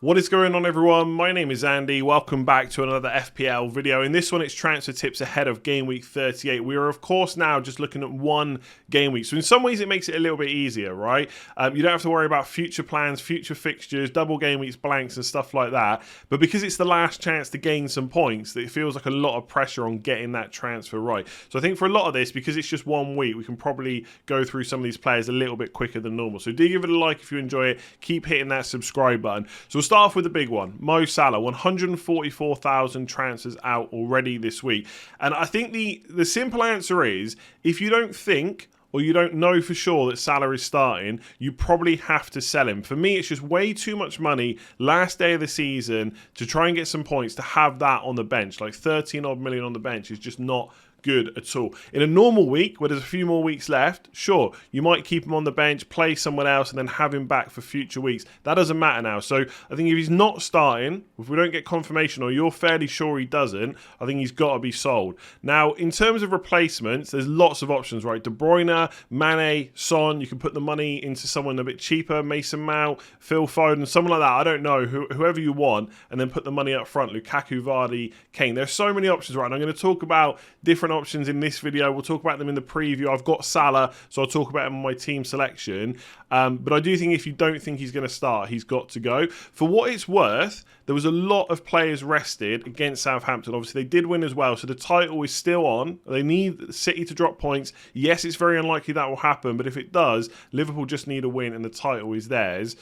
What is going on, everyone? My name is Andy. Welcome back to another FPL video. In this one, it's transfer tips ahead of game week 38. We are, of course, now just looking at one game week. So in some ways, it makes it a little bit easier, right? You don't have to worry about future plans, future fixtures, double game weeks, blanks, and stuff like that. But because it's the last chance to gain some points, it feels like a lot of pressure on getting that transfer right. So I think for a lot of this, because it's just 1 week, we can probably go through some of these players a little bit quicker than normal. So do give it a like if you enjoy it. Keep hitting that subscribe button. So we'll start off with the big one. Mo Salah, 144,000 transfers out already this week. And I think the simple answer is, if you don't think or you don't know for sure that Salah is starting, you probably have to sell him. For me, it's just way too much money last day of the season to try and get some points to have that on the bench. Like 13 odd million on the bench is just not good at all. In a normal week where there's a few more weeks left, sure, you might keep him on the bench, play someone else, and then have him back for future weeks. That doesn't matter now. So I think if he's not starting, if we don't get confirmation or you're fairly sure he doesn't, I think he's got to be sold. Now, in terms of replacements, there's lots of options, right? De Bruyne, Manet, Son, you can put the money into someone a bit cheaper, Mason Mount, Phil Foden, someone like that. I don't know, whoever you want, and then put the money up front, Lukaku, Vardy, Kane. There's so many options, right? And I'm going to talk about different options in this video. We'll talk about them in the preview. I've got Salah, so I'll talk about him on my team selection. But I do think if you don't think he's going to start, he's got to go. For what it's worth, there was a lot of players rested against Southampton. Obviously, they did win as well, so the title is still on. They need City to drop points. Yes, it's very unlikely that will happen, but if it does, Liverpool just need a win and the title is theirs.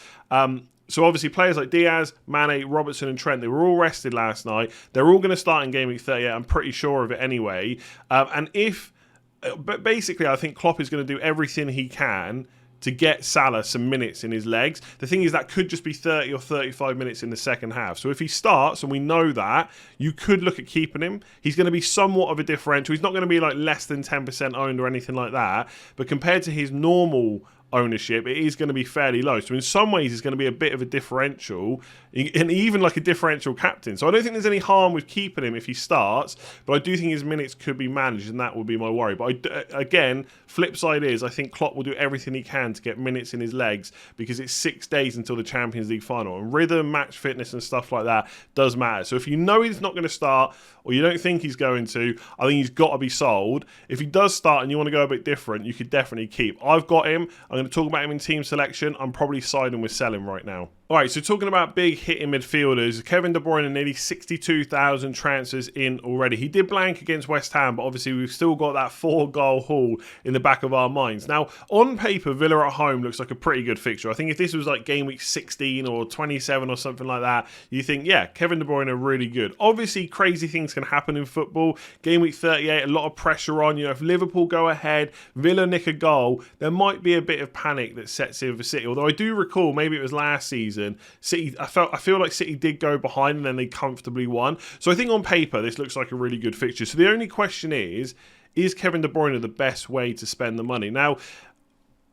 So obviously players like Diaz, Manet, Robertson and Trent, they were all rested last night. They're all going to start in game week 38. I'm pretty sure of it anyway. But basically I think Klopp is going to do everything he can to get Salah some minutes in his legs. The thing is that could just be 30 or 35 minutes in the second half. So if he starts, and we know that, you could look at keeping him. He's going to be somewhat of a differential. He's not going to be like less than 10% owned or anything like that. But compared to his normal ownership, it is going to be fairly low. So in some ways, it's going to be a bit of a differential, and even like a differential captain. So I don't think there's any harm with keeping him if he starts, but I do think his minutes could be managed, and that would be my worry. But again, flip side is, I think Klopp will do everything he can to get minutes in his legs, because it's 6 days until the Champions League final, and rhythm, match fitness and stuff like that does matter. So if you know he's not going to start, or you don't think he's going to, I think he's got to be sold. If he does start and you want to go a bit different, you could definitely keep. I've got him. I'm going to talk about him in team selection. I'm probably siding with selling right now. All right, so talking about big hitting midfielders, Kevin De Bruyne, nearly 62,000 transfers in already. He did blank against West Ham, but obviously we've still got that 4-goal haul in the back of our minds. Now, on paper, Villa at home looks like a pretty good fixture. I think if this was like game week 16 or 27 or something like that, you think, yeah, Kevin De Bruyne are really good. Obviously, crazy things can happen in football. Game week 38, a lot of pressure on. You know, if Liverpool go ahead, Villa nick a goal, there might be a bit of panic that sets in for City. Although I do recall, maybe it was last season, City, I feel like City did go behind and then they comfortably won. So I think on paper this looks like a really good fixture. So the only question is Kevin De Bruyne the best way to spend the money? Now,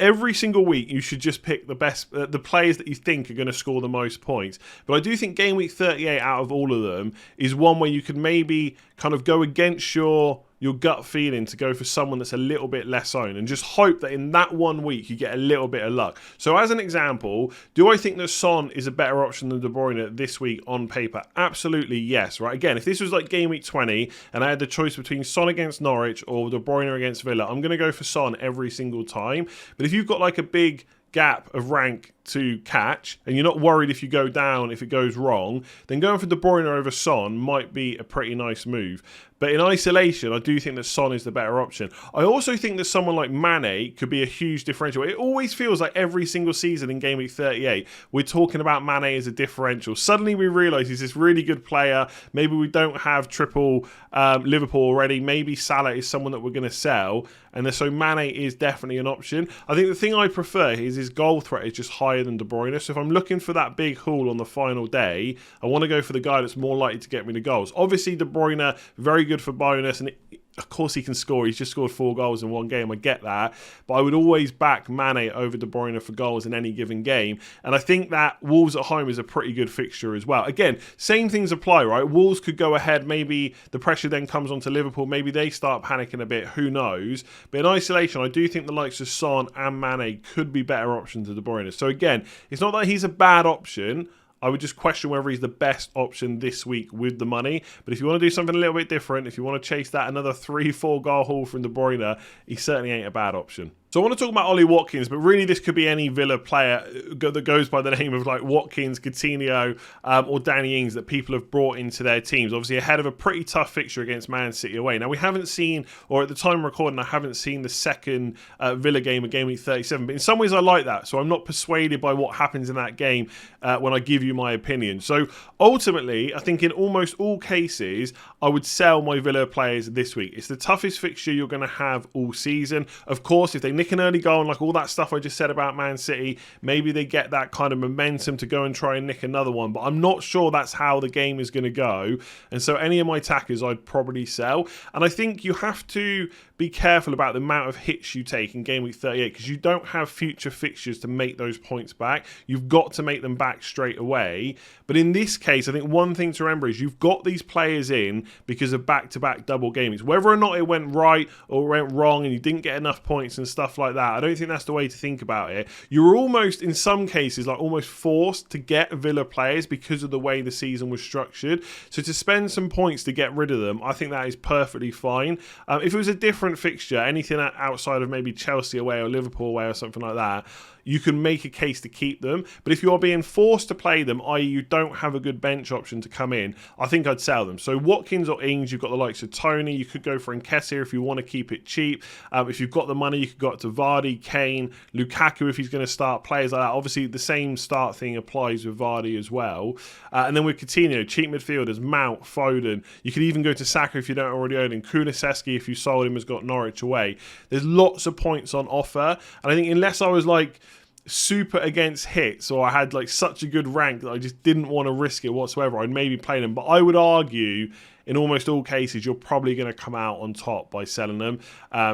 every single week you should just pick the best, the players that you think are going to score the most points. But I do think game week 38 out of all of them is one where you could maybe kind of go against your gut feeling to go for someone that's a little bit less owned, and just hope that in that 1 week you get a little bit of luck. So as an example, do I think that Son is a better option than De Bruyne this week on paper? Absolutely yes, right? Again, if this was like game week 20 and I had the choice between Son against Norwich or De Bruyne against Villa, I'm going to go for Son every single time. But if you've got like a big gap of rank to catch and you're not worried if you go down, if it goes wrong, then going for De Bruyne over Son might be a pretty nice move. But in isolation, I do think that Son is the better option. I also think that someone like Manet could be a huge differential. It always feels like every single season in game week 38, we're talking about Manet as a differential. Suddenly we realise he's this really good player. Maybe we don't have triple Liverpool already. Maybe Salah is someone that we're going to sell. And so Manet is definitely an option. I think the thing I prefer is his goal threat is just higher than De Bruyne. So if I'm looking for that big haul on the final day, I want to go for the guy that's more likely to get me the goals. Obviously, De Bruyne, very good for bonus, and of course he can score. He's just scored 4 goals in one game. I get that. But I would always back Manet over De Bruyne for goals in any given game. And I think that Wolves at home is a pretty good fixture as well. Again, same things apply, right? Wolves could go ahead. Maybe the pressure then comes onto Liverpool. Maybe they start panicking a bit. Who knows? But in isolation, I do think the likes of Son and Manet could be better options than De Bruyne. So again, it's not that he's a bad option. I would just question whether he's the best option this week with the money. But if you want to do something a little bit different, if you want to chase that another 3-4 goal haul from De Bruyne, he certainly ain't a bad option. So I want to talk about Ollie Watkins, but really this could be any Villa player that goes by the name of like Watkins, Coutinho, or Danny Ings that people have brought into their teams. Obviously ahead of a pretty tough fixture against Man City away. Now we haven't seen, or at the time of recording, I haven't seen the second Villa game of Game Week 37. But in some ways I like that. So I'm not persuaded by what happens in that game when I give you my opinion. So ultimately, I think in almost all cases, I would sell my Villa players this week. It's the toughest fixture you're going to have all season. Of course, if they nick an early goal and like all that stuff I just said about Man City, maybe they get that kind of momentum to go and try and nick another one, but I'm not sure that's how the game is going to go, and so any of my attackers I'd probably sell. And I think you have to be careful about the amount of hits you take in Game Week 38 because you don't have future fixtures to make those points back. You've got to make them back straight away. But in this case, I think one thing to remember is you've got these players in because of back-to-back double game weeks. Whether or not it went right or went wrong and you didn't get enough points and stuff like that, I don't think that's the way to think about it. You're almost, in some cases, like almost forced to get Villa players because of the way the season was structured. So to spend some points to get rid of them, I think that is perfectly fine. If it was a different fixture, anything outside of maybe Chelsea away or Liverpool away or something like that, you can make a case to keep them. But if you're being forced to play them, i.e. you don't have a good bench option to come in, I think I'd sell them. So Watkins or Ings, you've got the likes of Tony. You could go for Nketiah if you want to keep it cheap. If you've got the money, you could go up to Vardy, Kane, Lukaku if he's going to start, players like that. Obviously, the same start thing applies with Vardy as well. And then with Coutinho, cheap midfielders, Mount, Foden. You could even go to Saka if you don't already own him. Kulusevski, if you sold him, has got Norwich away. There's lots of points on offer. And I think unless I was like super against hits or I had like such a good rank that I just didn't want to risk it whatsoever, I'd maybe play them. But I would argue in almost all cases you're probably going to come out on top by selling them.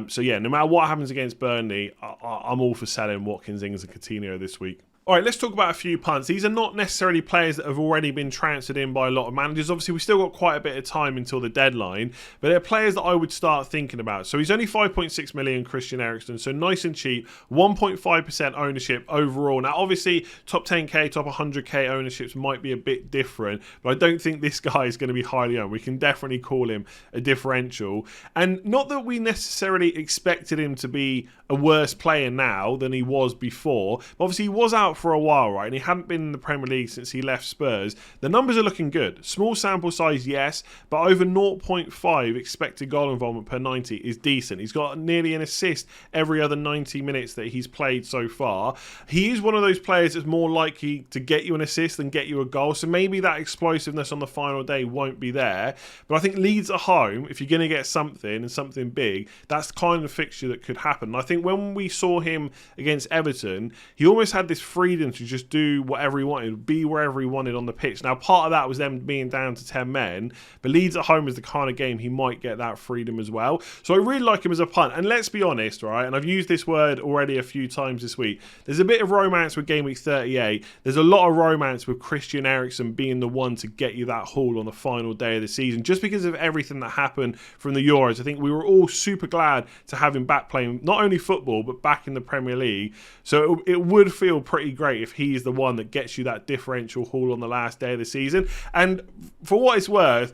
So yeah, no matter what happens against Burnley, I'm all for selling Watkins, Ings and Coutinho this week. All right, let's talk about a few punts. These are not necessarily players that have already been transferred in by a lot of managers. Obviously, we've still got quite a bit of time until the deadline, but they're players that I would start thinking about. So he's only 5.6 million, Christian Eriksen, so nice and cheap, 1.5% ownership overall. Now, obviously, top 10k, top 100k ownerships might be a bit different, but I don't think this guy is going to be highly owned. We can definitely call him a differential. And not that we necessarily expected him to be a worse player now than he was before, but obviously he was out for a while, right? And he hadn't been in the Premier League since he left Spurs. The numbers are looking good. Small sample size, yes, but over 0.5 expected goal involvement per 90 is decent. He's got nearly an assist every other 90 minutes that he's played so far. He is one of those players that's more likely to get you an assist than get you a goal, so maybe that explosiveness on the final day won't be there. But I think Leeds at home, if you're going to get something and something big, that's the kind of fixture that could happen. And I think when we saw him against Everton, he almost had this freedom to just do whatever he wanted, be wherever he wanted on the pitch. Now, part of that was them being down to 10 men, but Leeds at home is the kind of game he might get that freedom as well. So I really like him as a punt. And let's be honest, right, and I've used this word already a few times this week, there's a bit of romance with Game Week 38. There's a lot of romance with Christian Eriksen being the one to get you that haul on the final day of the season, just because of everything that happened from the Euros. I think we were all super glad to have him back playing not only football, but back in the Premier League. So it would feel pretty great if he is the one that gets you that differential haul on the last day of the season. And for what it's worth,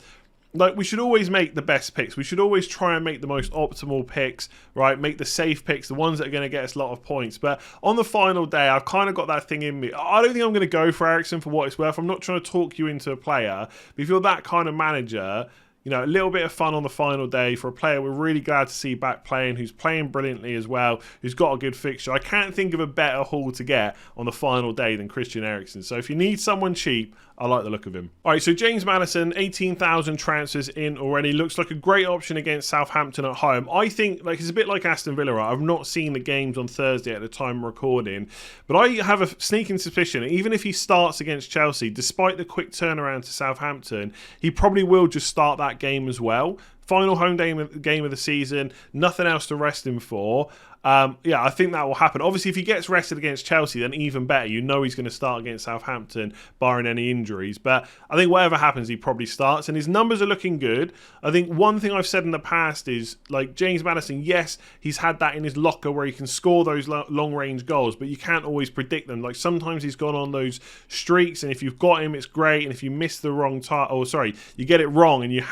like, we should always make the best picks. We should always try and make the most optimal picks, right? Make the safe picks, the ones that are going to get us a lot of points. But on the final day, I've kind of got that thing in me. I don't think I'm going to go for Eriksen for what it's worth. I'm not trying to talk you into a player. But if you're that kind of manager, you know, a little bit of fun on the final day for a player we're really glad to see back playing, who's playing brilliantly as well, who's got a good fixture. I can't think of a better haul to get on the final day than Christian Eriksen. So if you need someone cheap, I like the look of him. All right, so James Madison, 18,000 transfers in already. Looks like a great option against Southampton at home. I think, like, it's a bit like Aston Villa. Right? I've not seen the games on Thursday at the time of recording, but I have a sneaking suspicion, even if he starts against Chelsea, despite the quick turnaround to Southampton, he probably will just start that game as well. Final home game of the season, nothing else to rest him for. Yeah, I think that will happen. Obviously, if he gets rested against Chelsea, then even better. You know he's going to start against Southampton, barring any injuries. But I think whatever happens, he probably starts. And his numbers are looking good. I think one thing I've said in the past is, like, James Madison, yes, he's had that in his locker where he can score those long-range goals, but you can't always predict them. Like, sometimes he's gone on those streaks, and if you've got him, it's great. And if you miss the wrong time, you get it wrong and you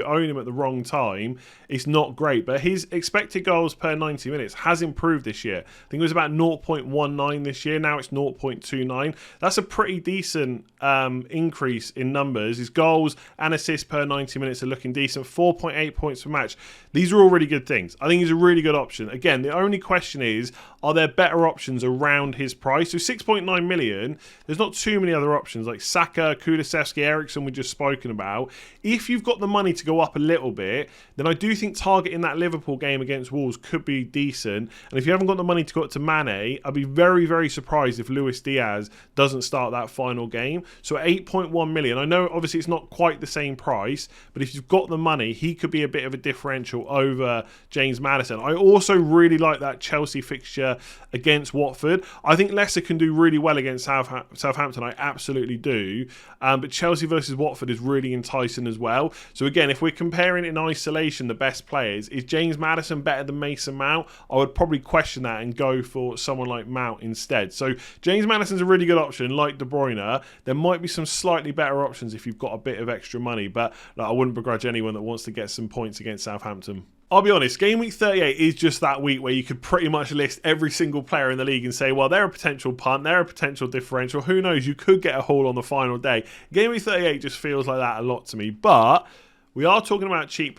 own him at the wrong time, it's not great. But his expected goals per 90 minutes has improved this year. I think it was about 0.19 this year. Now it's 0.29. That's a pretty decent increase in numbers. His goals and assists per 90 minutes are looking decent. 4.8 points per match. These are all really good things. I think he's a really good option. Again, the only question is, are there better options around his price? So 6.9 million, there's not too many other options like Saka, Kulusevski, Ericsson we've just spoken about. If you've got the money to go up a little bit, then I do think targeting that Liverpool game against Wolves could be decent. And if you haven't got the money to go up to Manet, I'd be very, very surprised if Luis Diaz doesn't start that final game. So at 8.1 million, I know obviously it's not quite the same price, but if you've got the money, he could be a bit of a differential over James Madison. I also really like that Chelsea fixture against Watford. I think Leicester can do really well against Southampton. I absolutely do. But Chelsea versus Watford is really enticing as well. So again, if we're comparing in isolation the best players, is James Madison better than Mason Mount? I would probably question that and go for someone like Mount instead. So James Madison's a really good option, like De Bruyne. There might be some slightly better options if you've got a bit of extra money, but I wouldn't begrudge anyone that wants to get some points against Southampton. I'll be honest, Game Week 38 is just that week where you could pretty much list every single player in the league and say, well, they're a potential punt, they're a potential differential. Who knows? You could get a haul on the final day. Game Week 38 just feels like that a lot to me, but we are talking about cheap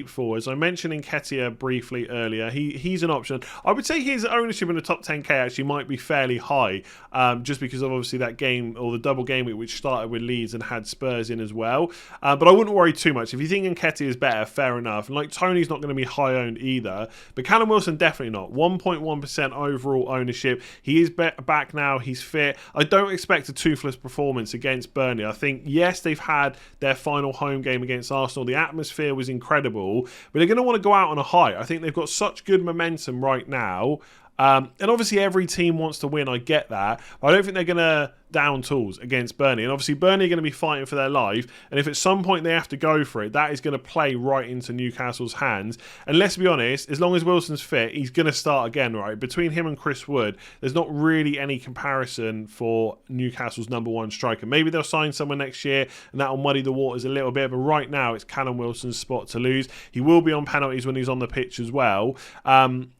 forwards. I mentioned Nketiah briefly earlier. He's an option. I would say his ownership in the top 10k actually might be fairly high, just because of obviously that game, or the double game week, which started with Leeds and had Spurs in as well. But I wouldn't worry too much. If you think Nketiah is better, fair enough. And like Tony's not going to be high owned either, but Callum Wilson definitely not. 1.1% overall ownership. He is back now. He's fit. I don't expect a toothless performance against Burnley. I think, yes, they've had their final home game against Arsenal. The atmosphere was incredible, but they're going to want to go out on a high. I think they've got such good momentum right now. And obviously every team wants to win, I get that. I don't think they're going to down tools against Burnley. And obviously Burnley are going to be fighting for their life. And if at some point they have to go for it, that is going to play right into Newcastle's hands. And let's be honest, as long as Wilson's fit, he's going to start again, right? Between him and Chris Wood, there's not really any comparison for Newcastle's number one striker. Maybe they'll sign someone next year and that'll muddy the waters a little bit. But right now, it's Callum Wilson's spot to lose. He will be on penalties when he's on the pitch as well.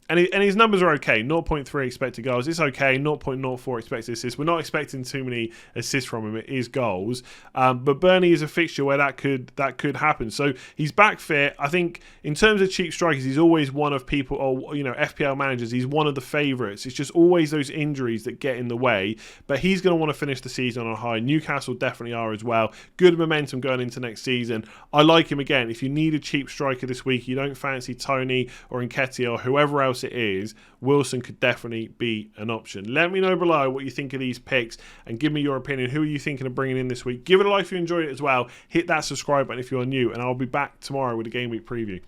And his numbers are okay. 0.3 expected goals. It's okay. 0.04 expected assists. We're not expecting too many assists from him. It is goals. But Burnley is a fixture where that could happen. So he's back fit. I think in terms of cheap strikers, he's always one of people, or FPL managers, he's one of the favourites. It's just always those injuries that get in the way. But he's going to want to finish the season on a high. Newcastle definitely are as well. Good momentum going into next season. I like him again. If you need a cheap striker this week, you don't fancy Tony or Nketiah or whoever else it is, Wilson could definitely be an option. Let me know below what you think of these picks and give me your opinion. Who are you thinking of bringing in this week? Give it a like if you enjoyed it as well. Hit that subscribe button if you're new, and I'll be back tomorrow with a game week preview.